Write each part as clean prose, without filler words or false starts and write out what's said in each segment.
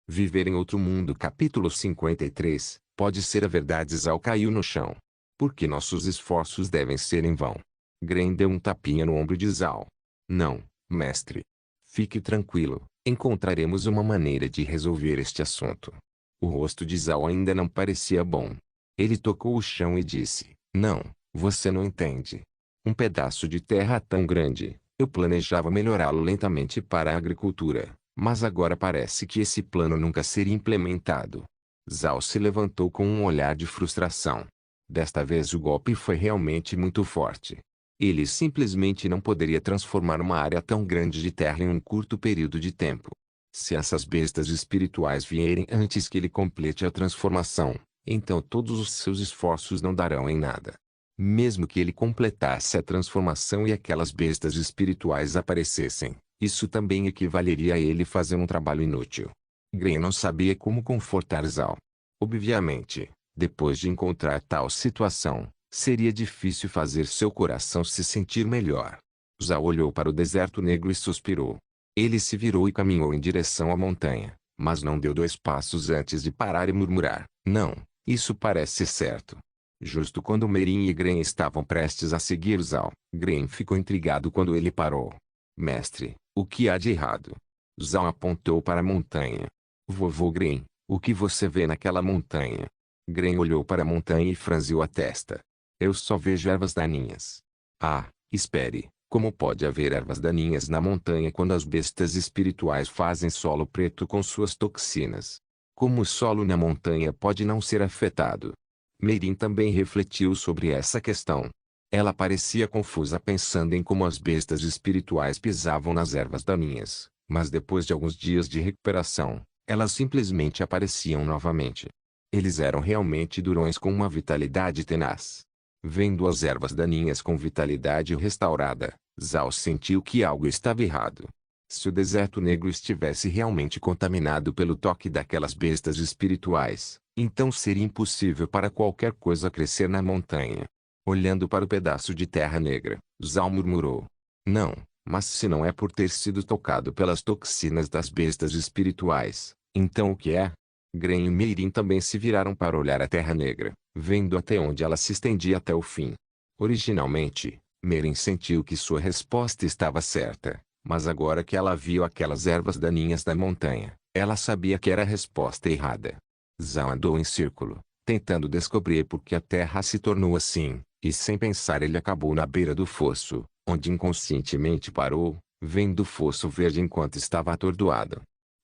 Viver em outro mundo. Capítulo 53. Pode ser a verdade. Zal caiu no chão. Porque nossos esforços devem ser em vão. Gren deu um tapinha no ombro de Zal. Não, mestre. Fique tranquilo, encontraremos uma maneira de resolver este assunto. O rosto de Zal ainda não parecia bom. Ele tocou o chão e disse, não, você não entende. Um pedaço de terra tão grande, eu planejava melhorá-lo lentamente para a agricultura, mas agora parece que esse plano nunca seria implementado. Zal se levantou com um olhar de frustração. Desta vez o golpe foi realmente muito forte. Ele simplesmente não poderia transformar uma área tão grande de terra em um curto período de tempo. Se essas bestas espirituais vierem antes que ele complete a transformação, então todos os seus esforços não darão em nada. Mesmo que ele completasse a transformação e aquelas bestas espirituais aparecessem, isso também equivaleria a ele fazer um trabalho inútil. Gren não sabia como confortar Zal. Obviamente, depois de encontrar tal situação, seria difícil fazer seu coração se sentir melhor. Zal olhou para o deserto negro e suspirou. Ele se virou e caminhou em direção à montanha, mas não deu 2 passos antes de parar e murmurar, não, isso parece certo. Justo quando Merin e Gren estavam prestes a seguir Zal, Gren ficou intrigado quando ele parou. Mestre, o que há de errado? Zal apontou para a montanha. Vovô Gren, o que você vê naquela montanha? Gren olhou para a montanha e franziu a testa. Eu só vejo ervas daninhas. Ah, espere, como pode haver ervas daninhas na montanha quando as bestas espirituais fazem solo preto com suas toxinas? Como o solo na montanha pode não ser afetado? Merin também refletiu sobre essa questão. Ela parecia confusa pensando em como as bestas espirituais pisavam nas ervas daninhas, mas depois de alguns dias de recuperação, elas simplesmente apareciam novamente. Eles eram realmente durões com uma vitalidade tenaz. Vendo as ervas daninhas com vitalidade restaurada, Zal sentiu que algo estava errado. Se o deserto negro estivesse realmente contaminado pelo toque daquelas bestas espirituais, então seria impossível para qualquer coisa crescer na montanha. Olhando para o pedaço de terra negra, Zal murmurou. Não, mas se não é por ter sido tocado pelas toxinas das bestas espirituais, então o que é? Gren e Merin também se viraram para olhar a Terra Negra, vendo até onde ela se estendia até o fim. Originalmente, Merin sentiu que sua resposta estava certa, mas agora que ela viu aquelas ervas daninhas da montanha, ela sabia que era a resposta errada. Zal andou em círculo, tentando descobrir por que a Terra se tornou assim, e sem pensar ele acabou na beira do fosso, onde inconscientemente parou, vendo o fosso verde enquanto estava atordoado.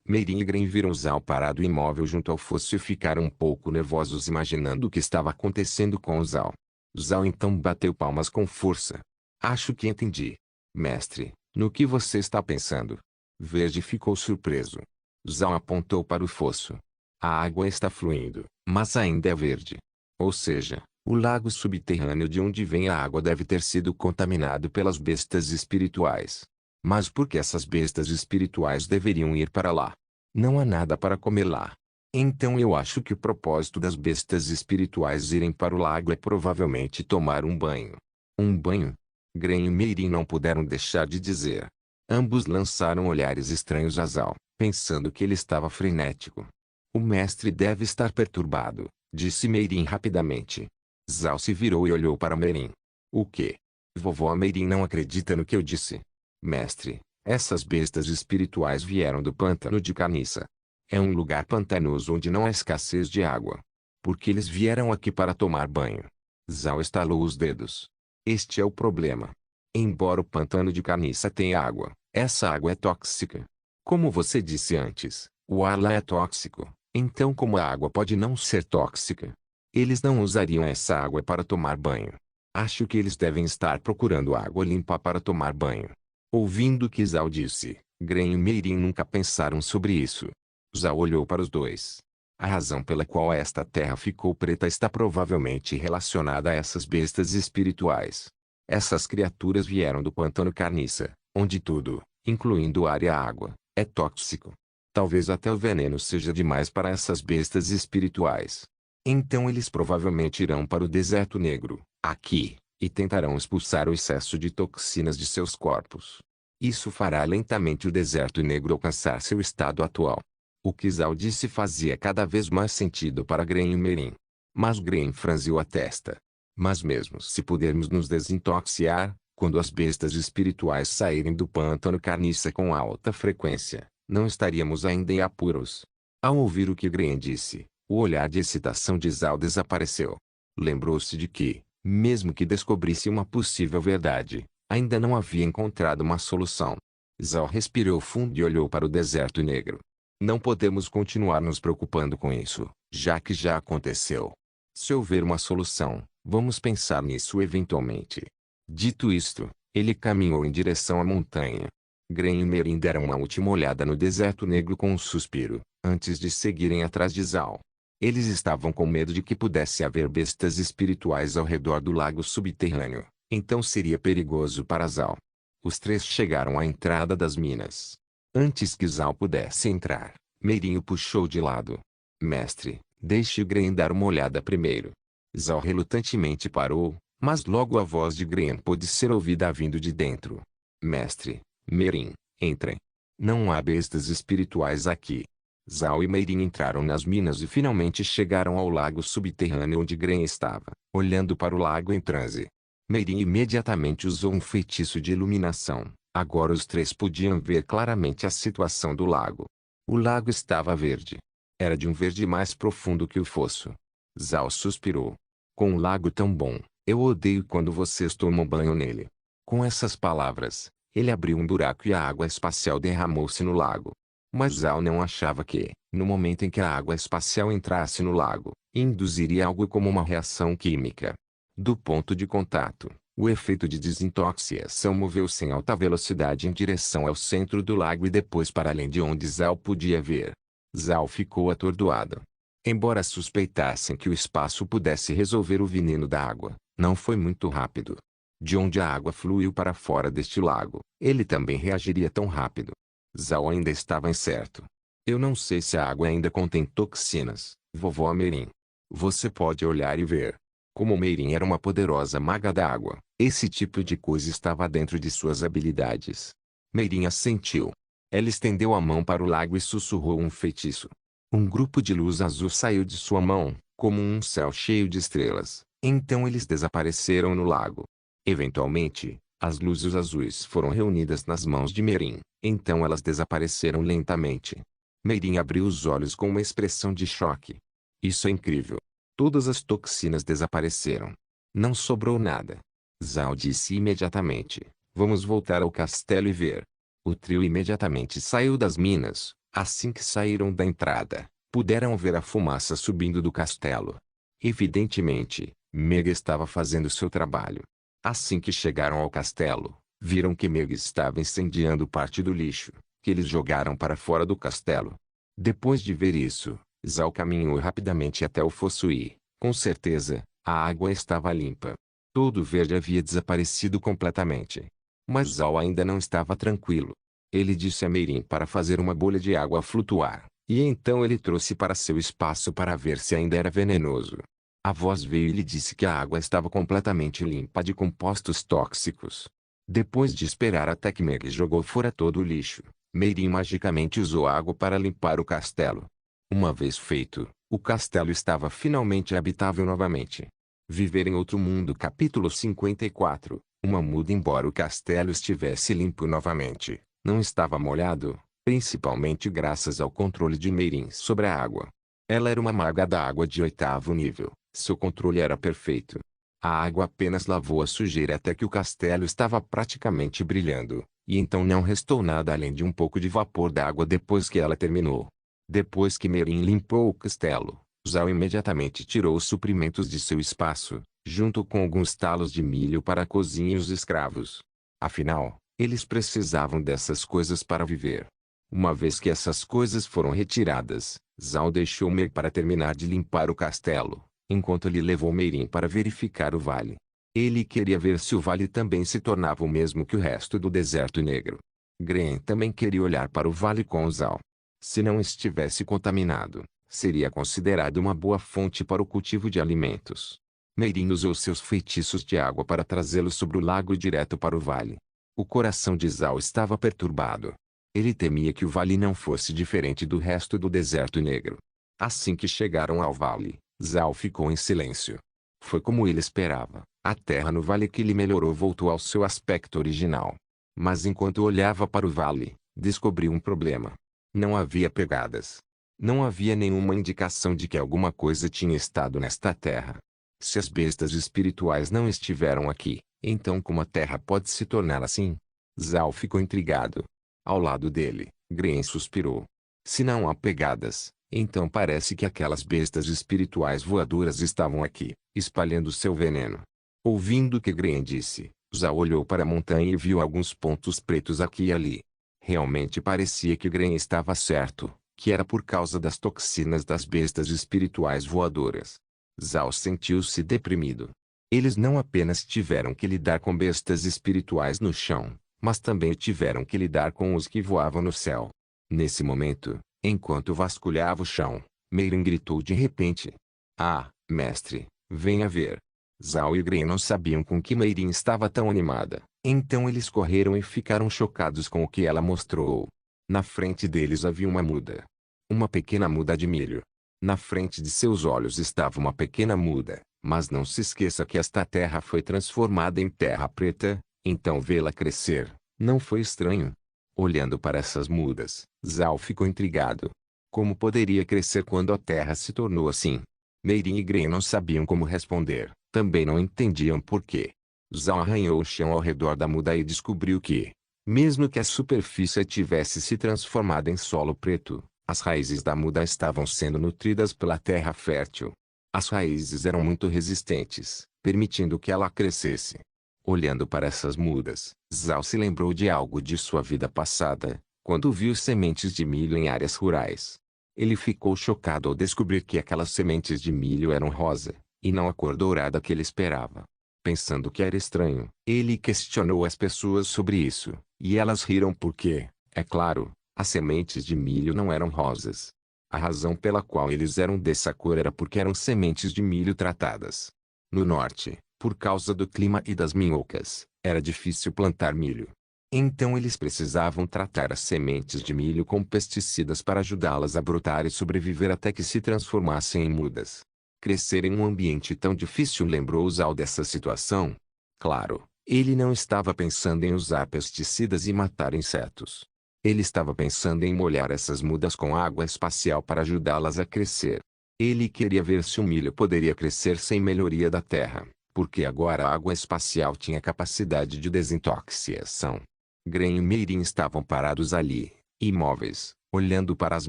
Merin e Gren viram Zal parado imóvel junto ao fosso e ficaram um pouco nervosos imaginando o que estava acontecendo com Zal. Zal então bateu palmas com força. Acho que entendi. Mestre, no que você está pensando? Verde ficou surpreso. Zal apontou para o fosso. A água está fluindo, mas ainda é verde. Ou seja, o lago subterrâneo de onde vem a água deve ter sido contaminado pelas bestas espirituais. Mas por que essas bestas espirituais deveriam ir para lá? Não há nada para comer lá. Então eu acho que o propósito das bestas espirituais irem para o lago é provavelmente tomar um banho. Um banho? Gren e Merin não puderam deixar de dizer. Ambos lançaram olhares estranhos a Zal, pensando que ele estava frenético. O mestre deve estar perturbado, disse Merin rapidamente. Zal se virou e olhou para Merin. O quê? Vovó Merin não acredita no que eu disse. Mestre, essas bestas espirituais vieram do pântano de Carniça. É um lugar pantanoso onde não há escassez de água. Porque eles vieram aqui para tomar banho. Zal estalou os dedos. Este é o problema. Embora o pântano de Carniça tenha água, essa água é tóxica. Como você disse antes, o ar lá é tóxico, então como a água pode não ser tóxica? Eles não usariam essa água para tomar banho. Acho que eles devem estar procurando água limpa para tomar banho. Ouvindo o que Zal disse, Gren e Merin nunca pensaram sobre isso. Zal olhou para os dois. A razão pela qual esta terra ficou preta está provavelmente relacionada a essas bestas espirituais. Essas criaturas vieram do pântano Carniça, onde tudo, incluindo o ar e a água, é tóxico. Talvez até o veneno seja demais para essas bestas espirituais. Então eles provavelmente irão para o deserto negro, aqui, e tentarão expulsar o excesso de toxinas de seus corpos. Isso fará lentamente o deserto negro alcançar seu estado atual. O que Zhao disse fazia cada vez mais sentido para Gren e Merin. Mas Gren franziu a testa. Mas mesmo se pudermos nos desintoxicar, quando as bestas espirituais saírem do pântano carniça com alta frequência, não estaríamos ainda em apuros. Ao ouvir o que Gren disse, o olhar de excitação de Zhao desapareceu. Lembrou-se de que, mesmo que descobrisse uma possível verdade, ainda não havia encontrado uma solução. Zhao respirou fundo e olhou para o deserto negro. Não podemos continuar nos preocupando com isso, já que já aconteceu. Se houver uma solução, vamos pensar nisso eventualmente. Dito isto, ele caminhou em direção à montanha. Gren e Merin deram uma última olhada no deserto negro com um suspiro, antes de seguirem atrás de Zhao. Eles estavam com medo de que pudesse haver bestas espirituais ao redor do lago subterrâneo, então seria perigoso para Zhao. Os três chegaram à entrada das minas. Antes que Zhao pudesse entrar, Merin o puxou de lado. Mestre, deixe Gren dar uma olhada primeiro. Zhao relutantemente parou, mas logo a voz de Gren pôde ser ouvida vindo de dentro. Mestre, Merin, entrem. Não há bestas espirituais aqui. Zhao e Merin entraram nas minas e finalmente chegaram ao lago subterrâneo onde Gren estava, olhando para o lago em transe. Merin imediatamente usou um feitiço de iluminação. Agora os três podiam ver claramente a situação do lago. O lago estava verde. Era de um verde mais profundo que o fosso. Zhao suspirou. Com um lago tão bom, eu odeio quando vocês tomam banho nele. Com essas palavras, ele abriu um buraco e a água espacial derramou-se no lago. Mas Zhao não achava que, no momento em que a água espacial entrasse no lago, induziria algo como uma reação química. Do ponto de contato, o efeito de desintoxicação moveu-se em alta velocidade em direção ao centro do lago e depois para além de onde Zhao podia ver. Zhao ficou atordoado. Embora suspeitassem que o espaço pudesse resolver o veneno da água, não foi muito rápido. De onde a água fluiu para fora deste lago, ele também reagiria tão rápido. Zhao ainda estava incerto. Eu não sei se a água ainda contém toxinas, vovó Merin. Você pode olhar e ver. Como Merin era uma poderosa maga da água, esse tipo de coisa estava dentro de suas habilidades. Merin assentiu. Ela estendeu a mão para o lago e sussurrou um feitiço. Um grupo de luz azul saiu de sua mão, como um céu cheio de estrelas. Então eles desapareceram no lago. Eventualmente, as luzes azuis foram reunidas nas mãos de Merin, então elas desapareceram lentamente. Merin abriu os olhos com uma expressão de choque. Isso é incrível. Todas as toxinas desapareceram. Não sobrou nada. Zhao disse imediatamente, vamos voltar ao castelo e ver. O trio imediatamente saiu das minas. Assim que saíram da entrada, puderam ver a fumaça subindo do castelo. Evidentemente, Meg estava fazendo seu trabalho. Assim que chegaram ao castelo, viram que Meg estava incendiando parte do lixo, que eles jogaram para fora do castelo. Depois de ver isso, Zhao caminhou rapidamente até o fosso e, com certeza, a água estava limpa. Todo o verde havia desaparecido completamente. Mas Zhao ainda não estava tranquilo. Ele disse a Merin para fazer uma bolha de água flutuar, e então ele trouxe para seu espaço para ver se ainda era venenoso. A voz veio e lhe disse que a água estava completamente limpa de compostos tóxicos. Depois de esperar até que Meg jogou fora todo o lixo, Merin magicamente usou água para limpar o castelo. Uma vez feito, o castelo estava finalmente habitável novamente. Viver em outro mundo. Capítulo 54. Uma muda. Embora o castelo estivesse limpo novamente, não estava molhado, principalmente graças ao controle de Merin sobre a água. Ela era uma maga da água de 8º nível, seu controle era perfeito. A água apenas lavou a sujeira até que o castelo estava praticamente brilhando, e então não restou nada além de um pouco de vapor da água depois que ela terminou. Depois que Merin limpou o castelo, Zhao imediatamente tirou os suprimentos de seu espaço, junto com alguns talos de milho para a cozinha e os escravos. Afinal, eles precisavam dessas coisas para viver. Uma vez que essas coisas foram retiradas, Zhao deixou Meg para terminar de limpar o castelo, enquanto ele levou Merin para verificar o vale. Ele queria ver se o vale também se tornava o mesmo que o resto do deserto negro. Gren também queria olhar para o vale com Zhao. Se não estivesse contaminado, seria considerado uma boa fonte para o cultivo de alimentos. Merin usou seus feitiços de água para trazê-lo sobre o lago e direto para o vale. O coração de Zhao estava perturbado. Ele temia que o vale não fosse diferente do resto do deserto negro. Assim que chegaram ao vale, Zhao ficou em silêncio. Foi como ele esperava. A terra no vale que lhe melhorou voltou ao seu aspecto original. Mas enquanto olhava para o vale, descobriu um problema. Não havia pegadas. Não havia nenhuma indicação de que alguma coisa tinha estado nesta terra. Se as bestas espirituais não estiveram aqui, então como a terra pode se tornar assim? Zhao ficou intrigado. Ao lado dele, Gren suspirou. Se não há pegadas, então parece que aquelas bestas espirituais voadoras estavam aqui, espalhando seu veneno. Ouvindo o que Gren disse, Zhao olhou para a montanha e viu alguns pontos pretos aqui e ali. Realmente parecia que Gren estava certo, que era por causa das toxinas das bestas espirituais voadoras. Zhao sentiu-se deprimido. Eles não apenas tiveram que lidar com bestas espirituais no chão, mas também tiveram que lidar com os que voavam no céu. Nesse momento, enquanto vasculhava o chão, Meirin gritou de repente. Ah, mestre, venha ver. Zhao e Gren não sabiam com que Meirin estava tão animada, então eles correram e ficaram chocados com o que ela mostrou. Na frente deles havia uma muda. Uma pequena muda de milho. Na frente de seus olhos estava uma pequena muda, mas não se esqueça que esta terra foi transformada em terra preta, então vê-la crescer, não foi estranho. Olhando para essas mudas, Zhao ficou intrigado. Como poderia crescer quando a terra se tornou assim? Meirin e Gren não sabiam como responder, também não entendiam por quê. Zhao arranhou o chão ao redor da muda e descobriu que, mesmo que a superfície tivesse se transformado em solo preto, as raízes da muda estavam sendo nutridas pela terra fértil. As raízes eram muito resistentes, permitindo que ela crescesse. Olhando para essas mudas, Zhao se lembrou de algo de sua vida passada, quando viu sementes de milho em áreas rurais. Ele ficou chocado ao descobrir que aquelas sementes de milho eram rosa, e não a cor dourada que ele esperava. Pensando que era estranho, ele questionou as pessoas sobre isso, e elas riram porque, é claro, as sementes de milho não eram rosas. A razão pela qual eles eram dessa cor era porque eram sementes de milho tratadas. No norte, por causa do clima e das minhocas, era difícil plantar milho. Então eles precisavam tratar as sementes de milho com pesticidas para ajudá-las a brotar e sobreviver até que se transformassem em mudas. Crescer em um ambiente tão difícil lembrou Zhao dessa situação. Claro, ele não estava pensando em usar pesticidas e matar insetos. Ele estava pensando em molhar essas mudas com água espacial para ajudá-las a crescer. Ele queria ver se o milho poderia crescer sem melhoria da terra, porque agora a água espacial tinha capacidade de desintoxicação. Gren e Meirin estavam parados ali, imóveis, olhando para as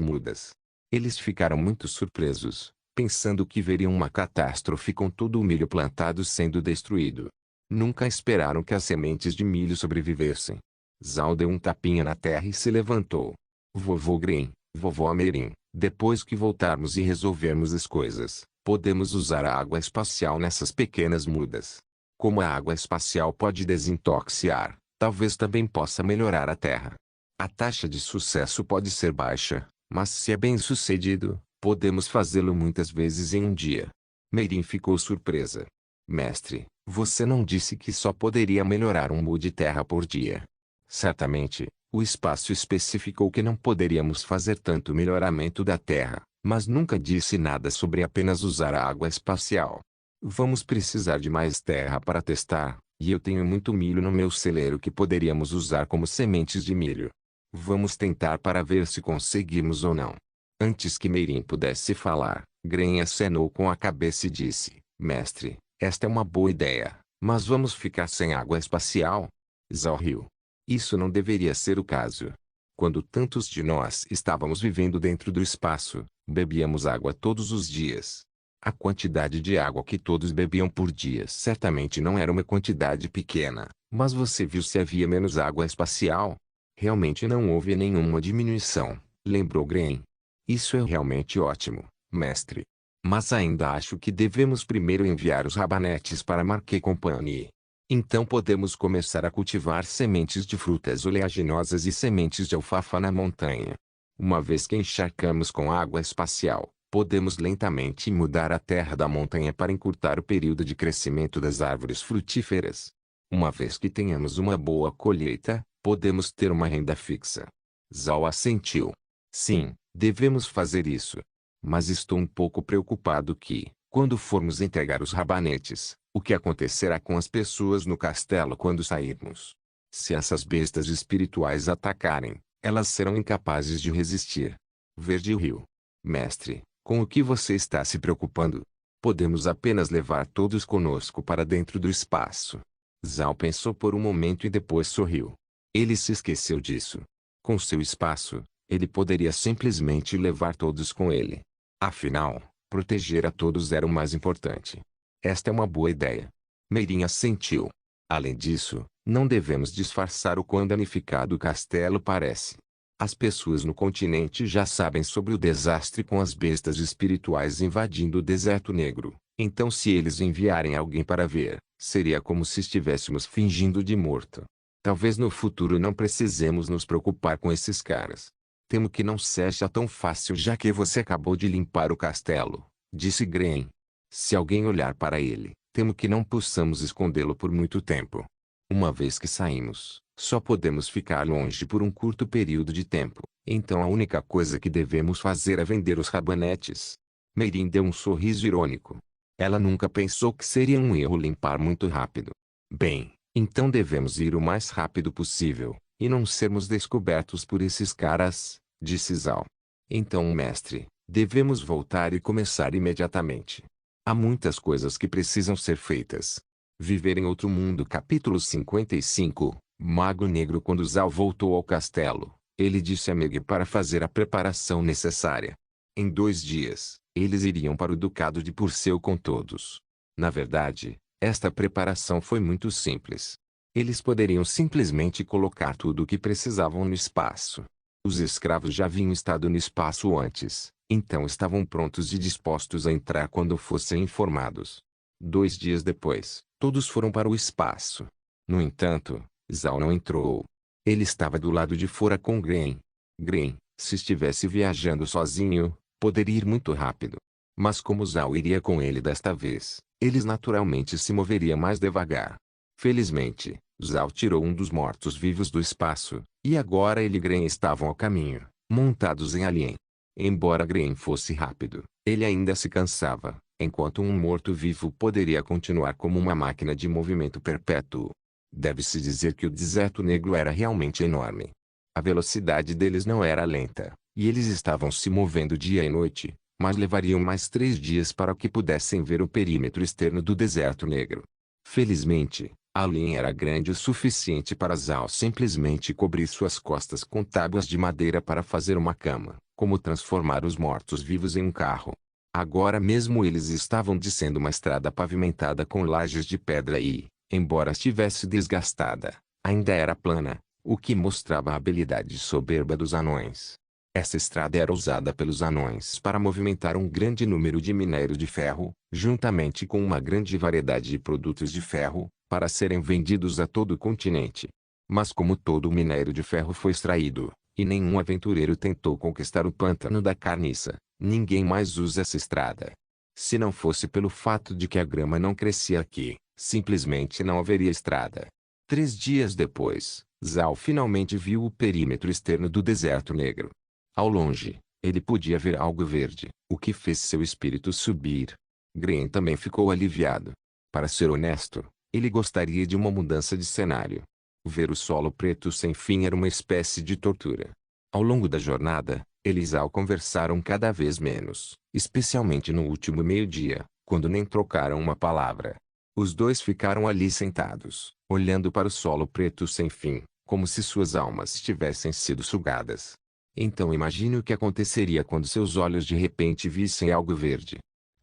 mudas. Eles ficaram muito surpresos, pensando que veriam uma catástrofe com todo o milho plantado sendo destruído. Nunca esperaram que as sementes de milho sobrevivessem. Zhao deu um tapinha na terra e se levantou. Vovô Gren, vovó Meirin, depois que voltarmos e resolvermos as coisas, podemos usar a água espacial nessas pequenas mudas. Como a água espacial pode desintoxicar, talvez também possa melhorar a terra. A taxa de sucesso pode ser baixa, mas se é bem sucedido, podemos fazê-lo muitas vezes em um dia. Meirin ficou surpresa. Mestre, você não disse que só poderia melhorar um mu de terra por dia. Certamente, o espaço especificou que não poderíamos fazer tanto melhoramento da terra, mas nunca disse nada sobre apenas usar a água espacial. Vamos precisar de mais terra para testar, e eu tenho muito milho no meu celeiro que poderíamos usar como sementes de milho. Vamos tentar para ver se conseguimos ou não. Antes que Meirin pudesse falar, Gren acenou com a cabeça e disse, mestre, esta é uma boa ideia, mas vamos ficar sem água espacial? Zhao riu. Isso não deveria ser o caso. Quando tantos de nós estávamos vivendo dentro do espaço, bebíamos água todos os dias. A quantidade de água que todos bebiam por dia certamente não era uma quantidade pequena, mas você viu se havia menos água espacial? Realmente não houve nenhuma diminuição, lembrou Gren. Isso é realmente ótimo, mestre. Mas ainda acho que devemos primeiro enviar os rabanetes para Marquet Company. Então podemos começar a cultivar sementes de frutas oleaginosas e sementes de alfafa na montanha. Uma vez que encharcamos com água espacial, podemos lentamente mudar a terra da montanha para encurtar o período de crescimento das árvores frutíferas. Uma vez que tenhamos uma boa colheita, podemos ter uma renda fixa. Zhao assentiu. Sim, devemos fazer isso. Mas estou um pouco preocupado que, quando formos entregar os rabanetes, o que acontecerá com as pessoas no castelo quando sairmos? Se essas bestas espirituais atacarem, elas serão incapazes de resistir. Verde riu. Mestre, com o que você está se preocupando? Podemos apenas levar todos conosco para dentro do espaço. Zhao pensou por um momento e depois sorriu. Ele se esqueceu disso. Com seu espaço, ele poderia simplesmente levar todos com ele. Afinal, proteger a todos era o mais importante. Esta é uma boa ideia. Meirin assentiu. Além disso, não devemos disfarçar o quão danificado o castelo parece. As pessoas no continente já sabem sobre o desastre com as bestas espirituais invadindo o deserto negro. Então se eles enviarem alguém para ver, seria como se estivéssemos fingindo de morto. Talvez no futuro não precisemos nos preocupar com esses caras. Temo que não seja tão fácil já que você acabou de limpar o castelo, disse Gren. Se alguém olhar para ele, temo que não possamos escondê-lo por muito tempo. Uma vez que saímos, só podemos ficar longe por um curto período de tempo. Então a única coisa que devemos fazer é vender os rabanetes. Meirin deu um sorriso irônico. Ela nunca pensou que seria um erro limpar muito rápido. Bem, então devemos ir o mais rápido possível, e não sermos descobertos por esses caras, disse Zhao. Então mestre, devemos voltar e começar imediatamente. Há muitas coisas que precisam ser feitas. Viver em outro mundo. Capítulo 55. Mago Negro. Quando Zhao voltou ao castelo, ele disse a Meg para fazer a preparação necessária. Em 2 dias, eles iriam para o Ducado de Purcell com todos. Na verdade, esta preparação foi muito simples. Eles poderiam simplesmente colocar tudo o que precisavam no espaço. Os escravos já haviam estado no espaço antes, então estavam prontos e dispostos a entrar quando fossem informados. 2 dias depois, todos foram para o espaço. No entanto, Zhao não entrou. Ele estava do lado de fora com Gren. Gren, se estivesse viajando sozinho, poderia ir muito rápido. Mas como Zhao iria com ele desta vez, eles naturalmente se moveria mais devagar. Felizmente, Zhao tirou um dos mortos-vivos do espaço, e agora ele e Gren estavam ao caminho, montados em Alien. Embora Gren fosse rápido, ele ainda se cansava, enquanto um morto-vivo poderia continuar como uma máquina de movimento perpétuo. Deve-se dizer que o deserto negro era realmente enorme. A velocidade deles não era lenta, e eles estavam se movendo dia e noite, mas levariam mais 3 dias para que pudessem ver o perímetro externo do deserto negro. Felizmente, a linha era grande o suficiente para Zhao simplesmente cobrir suas costas com tábuas de madeira para fazer uma cama, como transformar os mortos-vivos em um carro. Agora mesmo eles estavam descendo uma estrada pavimentada com lajes de pedra e, embora estivesse desgastada, ainda era plana, o que mostrava a habilidade soberba dos anões. Essa estrada era usada pelos anões para movimentar um grande número de minério de ferro, juntamente com uma grande variedade de produtos de ferro, para serem vendidos a todo o continente. Mas como todo o minério de ferro foi extraído, e nenhum aventureiro tentou conquistar o pântano da carniça, ninguém mais usa essa estrada. Se não fosse pelo fato de que a grama não crescia aqui, simplesmente não haveria estrada. 3 dias depois, Zhao finalmente viu o perímetro externo do deserto negro. Ao longe, ele podia ver algo verde, o que fez seu espírito subir. Gren também ficou aliviado. Para ser honesto, ele gostaria de uma mudança de cenário. Ver o solo preto sem fim era uma espécie de tortura. Ao longo da jornada, eles e Zhao conversaram cada vez menos, especialmente no último meio-dia, quando nem trocaram uma palavra. Os dois ficaram ali sentados, olhando para o solo preto sem fim, como se suas almas tivessem sido sugadas. Então imagine o que aconteceria quando seus olhos de repente vissem algo verde.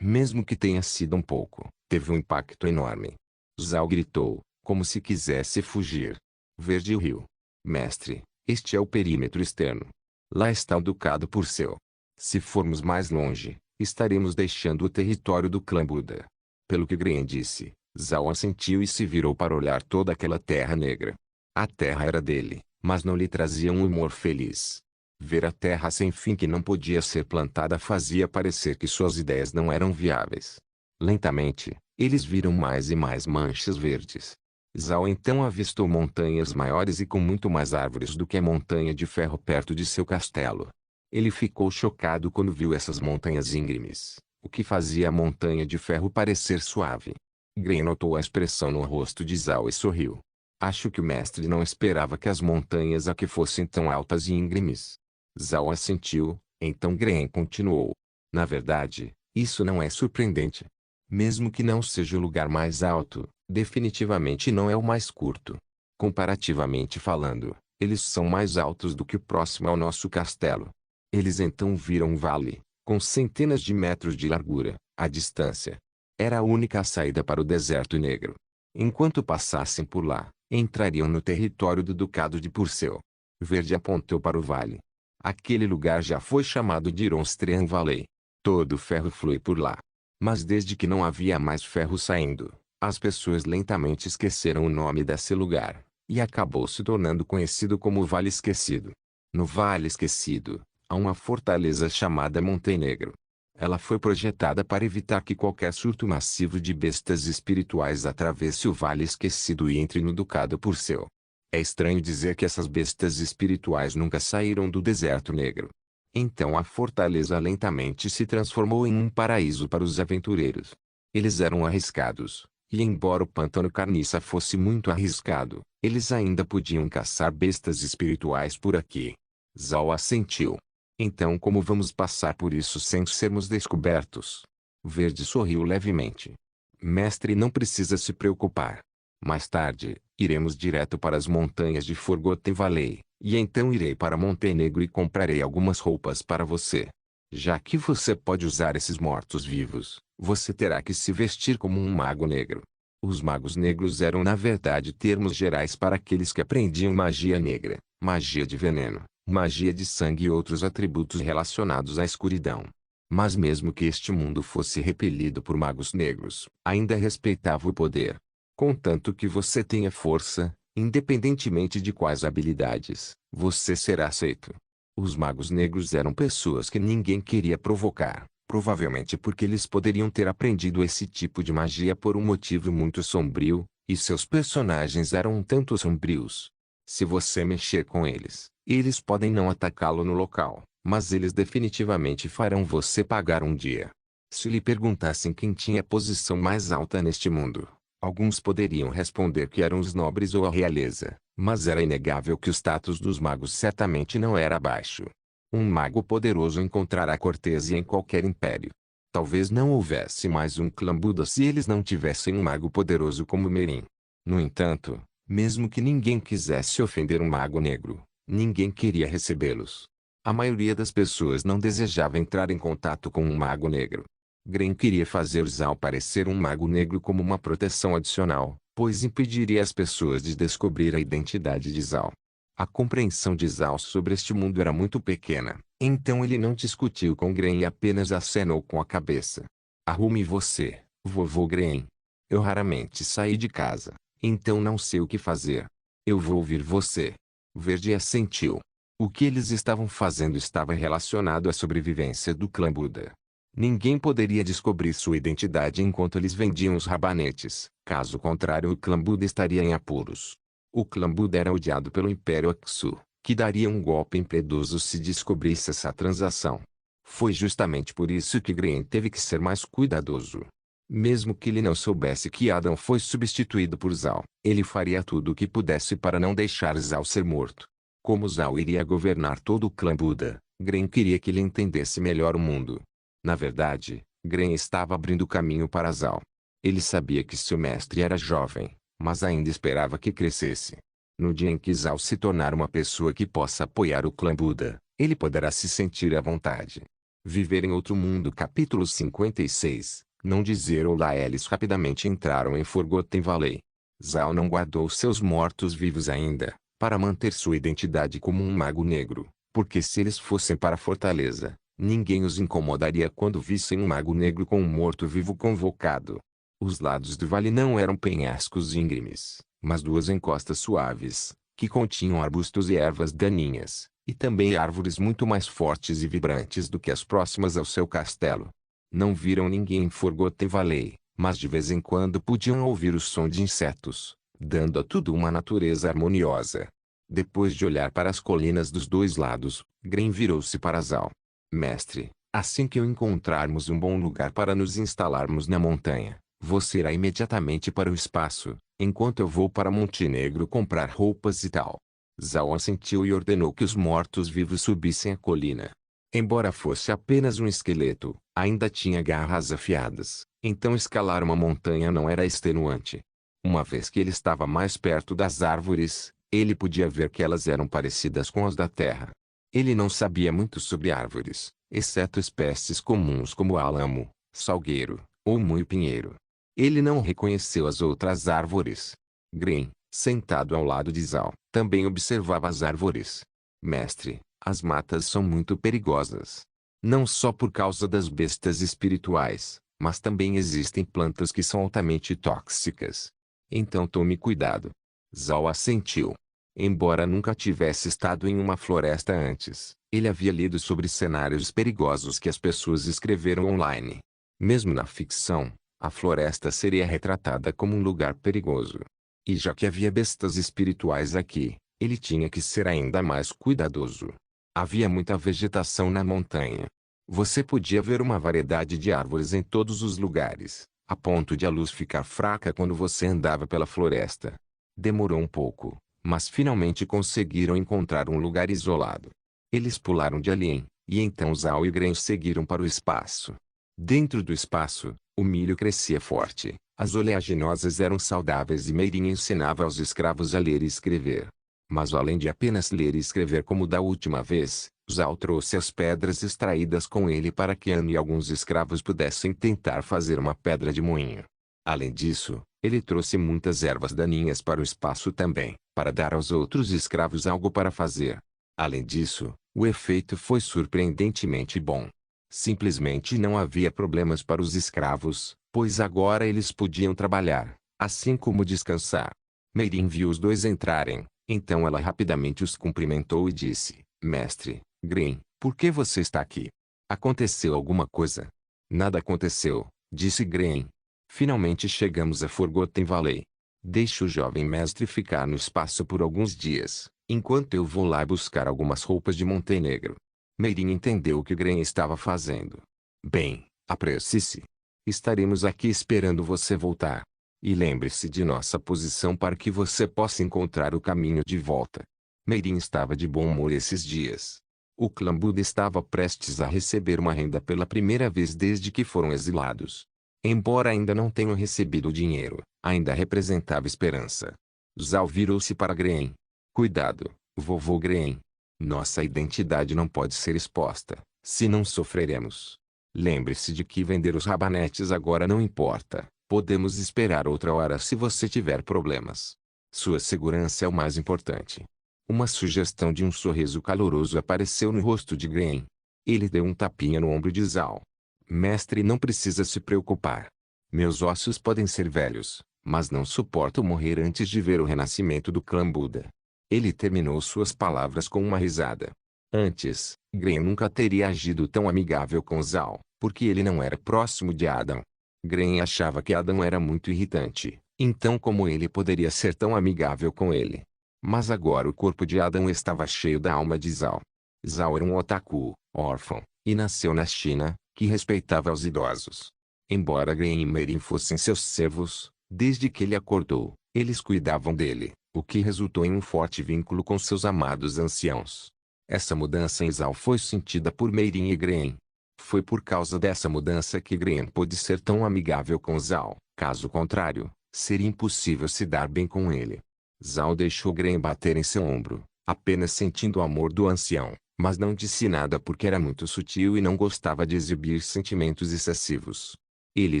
Mesmo que tenha sido um pouco, teve um impacto enorme. Zhao gritou, como se quisesse fugir. Verde riu. Mestre, este é o perímetro externo. Lá está o Ducado Purcell. Se formos mais longe, estaremos deixando o território do clã Buda. Pelo que Gren disse, Zhao assentiu e se virou para olhar toda aquela terra negra. A terra era dele, mas não lhe trazia um humor feliz. Ver a terra sem fim que não podia ser plantada fazia parecer que suas ideias não eram viáveis. Lentamente, eles viram mais e mais manchas verdes. Zhao então avistou montanhas maiores e com muito mais árvores do que a montanha de ferro perto de seu castelo. Ele ficou chocado quando viu essas montanhas íngremes, o que fazia a montanha de ferro parecer suave. Gren notou a expressão no rosto de Zhao e sorriu. Acho que o mestre não esperava que as montanhas aqui fossem tão altas e íngremes. Zhao assentiu, então Gren continuou. Na verdade, isso não é surpreendente. Mesmo que não seja o lugar mais alto, definitivamente não é o mais curto. Comparativamente falando, eles são mais altos do que o próximo ao nosso castelo. Eles então viram um vale, com centenas de metros de largura, à distância. Era a única saída para o deserto negro. Enquanto passassem por lá, entrariam no território do Ducado de Purcell. Verde apontou para o vale. Aquele lugar já foi chamado de Ironstrian Valley. Todo o ferro flui por lá. Mas desde que não havia mais ferro saindo, as pessoas lentamente esqueceram o nome desse lugar, e acabou se tornando conhecido como Vale Esquecido. No Vale Esquecido, há uma fortaleza chamada Montenegro. Ela foi projetada para evitar que qualquer surto massivo de bestas espirituais atravesse o Vale Esquecido e entre no Ducado Purcell. É estranho dizer que essas bestas espirituais nunca saíram do Deserto Negro. Então a fortaleza lentamente se transformou em um paraíso para os aventureiros. Eles eram arriscados, e embora o pântano carniça fosse muito arriscado, eles ainda podiam caçar bestas espirituais por aqui. Zhao assentiu. Então como vamos passar por isso sem sermos descobertos? Verde sorriu levemente. Mestre, não precisa se preocupar. Mais tarde, iremos direto para as montanhas de Forgotten Valley, e então irei para Montenegro e comprarei algumas roupas para você. Já que você pode usar esses mortos-vivos, você terá que se vestir como um mago negro. Os magos negros eram na verdade termos gerais para aqueles que aprendiam magia negra, magia de veneno, magia de sangue e outros atributos relacionados à escuridão. Mas mesmo que este mundo fosse repelido por magos negros, ainda respeitava o poder. Contanto que você tenha força, independentemente de quais habilidades, você será aceito. Os magos negros eram pessoas que ninguém queria provocar, provavelmente porque eles poderiam ter aprendido esse tipo de magia por um motivo muito sombrio, e seus personagens eram um tanto sombrios. Se você mexer com eles, eles podem não atacá-lo no local, mas eles definitivamente farão você pagar um dia. Se lhe perguntassem quem tinha a posição mais alta neste mundo, alguns poderiam responder que eram os nobres ou a realeza, mas era inegável que o status dos magos certamente não era baixo. Um mago poderoso encontrará cortesia em qualquer império. Talvez não houvesse mais um clã Buda se eles não tivessem um mago poderoso como Merin. No entanto, mesmo que ninguém quisesse ofender um mago negro, ninguém queria recebê-los. A maioria das pessoas não desejava entrar em contato com um mago negro. Gren queria fazer Zhao parecer um mago negro como uma proteção adicional, pois impediria as pessoas de descobrir a identidade de Zhao. A compreensão de Zhao sobre este mundo era muito pequena, então ele não discutiu com Gren e apenas acenou com a cabeça. Arrume você, vovô Gren. Eu raramente saí de casa, então não sei o que fazer. Eu vou ouvir você. Verde assentiu. O que eles estavam fazendo estava relacionado à sobrevivência do clã Buda. Ninguém poderia descobrir sua identidade enquanto eles vendiam os rabanetes, caso contrário o clã Buda estaria em apuros. O clã Buda era odiado pelo Império Aksu, que daria um golpe impiedoso se descobrisse essa transação. Foi justamente por isso que Gren teve que ser mais cuidadoso. Mesmo que ele não soubesse que Adam foi substituído por Zhao, ele faria tudo o que pudesse para não deixar Zhao ser morto. Como Zhao iria governar todo o clã Buda, Gren queria que ele entendesse melhor o mundo. Na verdade, Gren estava abrindo caminho para Zhao. Ele sabia que seu mestre era jovem, mas ainda esperava que crescesse. No dia em que Zhao se tornar uma pessoa que possa apoiar o clã Buda, ele poderá se sentir à vontade. Viver em outro mundo. Capítulo 56. Não dizer olá. Eles rapidamente entraram em Forgotten Valley. Zhao não guardou seus mortos-vivos ainda, para manter sua identidade como um mago negro, porque se eles fossem para a fortaleza, ninguém os incomodaria quando vissem um mago negro com um morto-vivo convocado. Os lados do vale não eram penhascos íngremes, mas duas encostas suaves, que continham arbustos e ervas daninhas, e também árvores muito mais fortes e vibrantes do que as próximas ao seu castelo. Não viram ninguém em Forgotten Valley, mas de vez em quando podiam ouvir o som de insetos, dando a tudo uma natureza harmoniosa. Depois de olhar para as colinas dos dois lados, Gren virou-se para Zal. Mestre, assim que encontrarmos um bom lugar para nos instalarmos na montanha, você irá imediatamente para o espaço, enquanto eu vou para Montenegro comprar roupas e tal. Zal assentiu e ordenou que os mortos-vivos subissem a colina. Embora fosse apenas um esqueleto, ainda tinha garras afiadas, então escalar uma montanha não era extenuante. Uma vez que ele estava mais perto das árvores, ele podia ver que elas eram parecidas com as da terra. Ele não sabia muito sobre árvores, exceto espécies comuns como álamo, salgueiro, ou muipinheiro. Ele não reconheceu as outras árvores. Gren, sentado ao lado de Zal, também observava as árvores. Mestre, as matas são muito perigosas. Não só por causa das bestas espirituais, mas também existem plantas que são altamente tóxicas. Então tome cuidado. Zal assentiu. Embora nunca tivesse estado em uma floresta antes, ele havia lido sobre cenários perigosos que as pessoas escreveram online. Mesmo na ficção, a floresta seria retratada como um lugar perigoso. E já que havia bestas espirituais aqui, ele tinha que ser ainda mais cuidadoso. Havia muita vegetação na montanha. Você podia ver uma variedade de árvores em todos os lugares, a ponto de a luz ficar fraca quando você andava pela floresta. Demorou um pouco, mas finalmente conseguiram encontrar um lugar isolado. Eles pularam de alien, e então Zal e Gren seguiram para o espaço. Dentro do espaço, o milho crescia forte, as oleaginosas eram saudáveis e Meirin ensinava aos escravos a ler e escrever. Mas além de apenas ler e escrever como da última vez, Zal trouxe as pedras extraídas com ele para que Anne e alguns escravos pudessem tentar fazer uma pedra de moinho. Além disso, ele trouxe muitas ervas daninhas para o espaço também, para dar aos outros escravos algo para fazer. Além disso, o efeito foi surpreendentemente bom. Simplesmente não havia problemas para os escravos, pois agora eles podiam trabalhar, assim como descansar. Meirin viu os dois entrarem, então ela rapidamente os cumprimentou e disse: Mestre, Gren, por que você está aqui? Aconteceu alguma coisa? Nada aconteceu, disse Gren. Finalmente chegamos a Forgotten Valley. Deixe o jovem mestre ficar no espaço por alguns dias, enquanto eu vou lá buscar algumas roupas de Montenegro. Meirin entendeu o que Gren estava fazendo. Bem, apresse-se. Estaremos aqui esperando você voltar. E lembre-se de nossa posição para que você possa encontrar o caminho de volta. Meirin estava de bom humor esses dias. O clã Buda estava prestes a receber uma renda pela primeira vez desde que foram exilados. Embora ainda não tenham recebido o dinheiro, ainda representava esperança. Zal virou-se para Gren. Cuidado, vovô Gren. Nossa identidade não pode ser exposta, senão sofreremos. Lembre-se de que vender os rabanetes agora não importa. Podemos esperar outra hora se você tiver problemas. Sua segurança é o mais importante. Uma sugestão de um sorriso caloroso apareceu no rosto de Gren. Ele deu um tapinha no ombro de Zal. Mestre, não precisa se preocupar. Meus ossos podem ser velhos, mas não suporto morrer antes de ver o renascimento do clã Buda. Ele terminou suas palavras com uma risada. Antes, Gren nunca teria agido tão amigável com Zal, porque ele não era próximo de Adam. Gren achava que Adam era muito irritante, então como ele poderia ser tão amigável com ele? Mas agora o corpo de Adam estava cheio da alma de Zal. Zal era um otaku, órfão, e nasceu na China, que respeitava os idosos. Embora Gren e Meirin fossem seus servos, desde que ele acordou, eles cuidavam dele, o que resultou em um forte vínculo com seus amados anciãos. Essa mudança em Zal foi sentida por Meirin e Gren. Foi por causa dessa mudança que Gren pôde ser tão amigável com Zal. Caso contrário, seria impossível se dar bem com ele. Zal deixou Gren bater em seu ombro, apenas sentindo o amor do ancião, mas não disse nada porque era muito sutil e não gostava de exibir sentimentos excessivos. Ele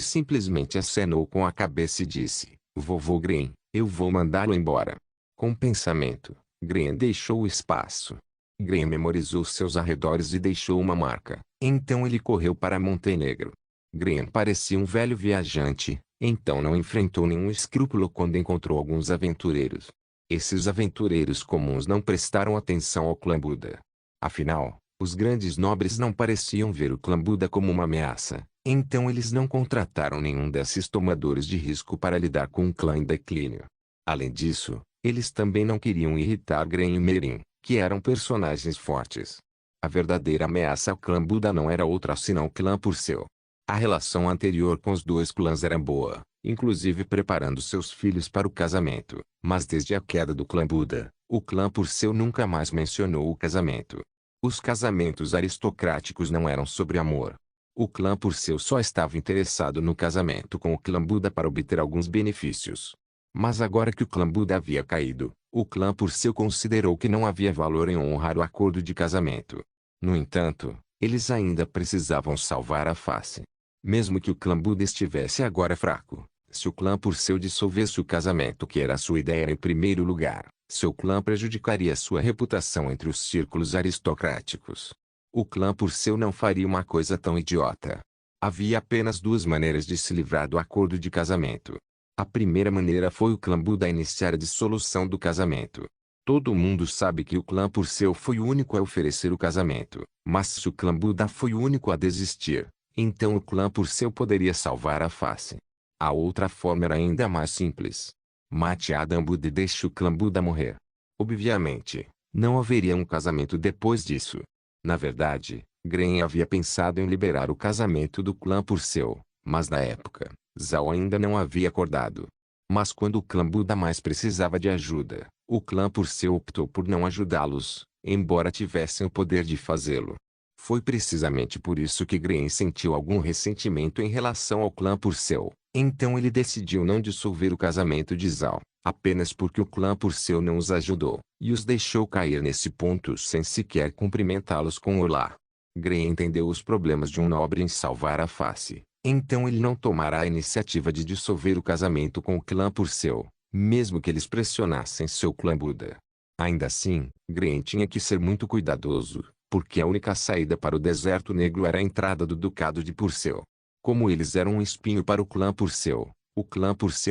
simplesmente acenou com a cabeça e disse: Vovô Gren, eu vou mandá-lo embora. Com pensamento, Gren deixou o espaço. Gren memorizou seus arredores e deixou uma marca. Então ele correu para Montenegro. Gren parecia um velho viajante, então não enfrentou nenhum escrúpulo quando encontrou alguns aventureiros. Esses aventureiros comuns não prestaram atenção ao clã Buda. Afinal, os grandes nobres não pareciam ver o clã Buda como uma ameaça, então eles não contrataram nenhum desses tomadores de risco para lidar com um clã em declínio. Além disso, eles também não queriam irritar Gren e Merin, que eram personagens fortes. A verdadeira ameaça ao clã Buda não era outra senão o clã Purcell. A relação anterior com os dois clãs era boa, inclusive preparando seus filhos para o casamento, mas desde a queda do clã Buda, o clã Purcell nunca mais mencionou o casamento. Os casamentos aristocráticos não eram sobre amor. O clã Purcell só estava interessado no casamento com o clã Buda para obter alguns benefícios. Mas agora que o clã Buda havia caído, o clã Purcell considerou que não havia valor em honrar o acordo de casamento. No entanto, eles ainda precisavam salvar a face. Mesmo que o clã Buda estivesse agora fraco, se o clã Purcell dissolvesse o casamento que era sua ideia em primeiro lugar, seu clã prejudicaria sua reputação entre os círculos aristocráticos. O clã Purcell não faria uma coisa tão idiota. Havia apenas duas maneiras de se livrar do acordo de casamento. A primeira maneira foi o clã Buda iniciar a dissolução do casamento. Todo mundo sabe que o clã Purcell foi o único a oferecer o casamento, mas se o clã Buda foi o único a desistir, então o clã Purcell poderia salvar a face. A outra forma era ainda mais simples. Mate Adam Buda e deixe o clã Buda morrer. Obviamente, não haveria um casamento depois disso. Na verdade, Gren havia pensado em liberar o casamento do clã Purcell, mas na época, Zhao ainda não havia acordado. Mas quando o clã Buda mais precisava de ajuda, o clã Purcell optou por não ajudá-los, embora tivessem o poder de fazê-lo. Foi precisamente por isso que Gren sentiu algum ressentimento em relação ao clã Purcell. Então ele decidiu não dissolver o casamento de Zhao, apenas porque o clã Purcell não os ajudou, e os deixou cair nesse ponto sem sequer cumprimentá-los com olá. Gren entendeu os problemas de um nobre em salvar a face, então ele não tomará a iniciativa de dissolver o casamento com o clã Purcell, mesmo que eles pressionassem seu clã Buda. Ainda assim, Gren tinha que ser muito cuidadoso, porque a única saída para o Deserto Negro era a entrada do Ducado de Purcell. Como eles eram um espinho para o clã Purcell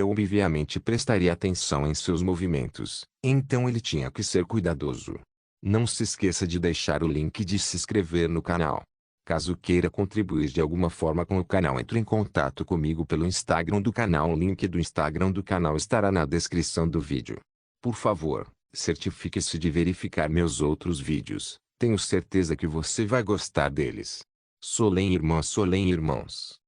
obviamente prestaria atenção em seus movimentos, então ele tinha que ser cuidadoso. Não se esqueça de deixar o link de se inscrever no canal. Caso queira contribuir de alguma forma com o canal, entre em contato comigo pelo Instagram do canal. O link do Instagram do canal estará na descrição do vídeo. Por favor, certifique-se de verificar meus outros vídeos. Tenho certeza que você vai gostar deles. Solem irmãs, Solem irmãos.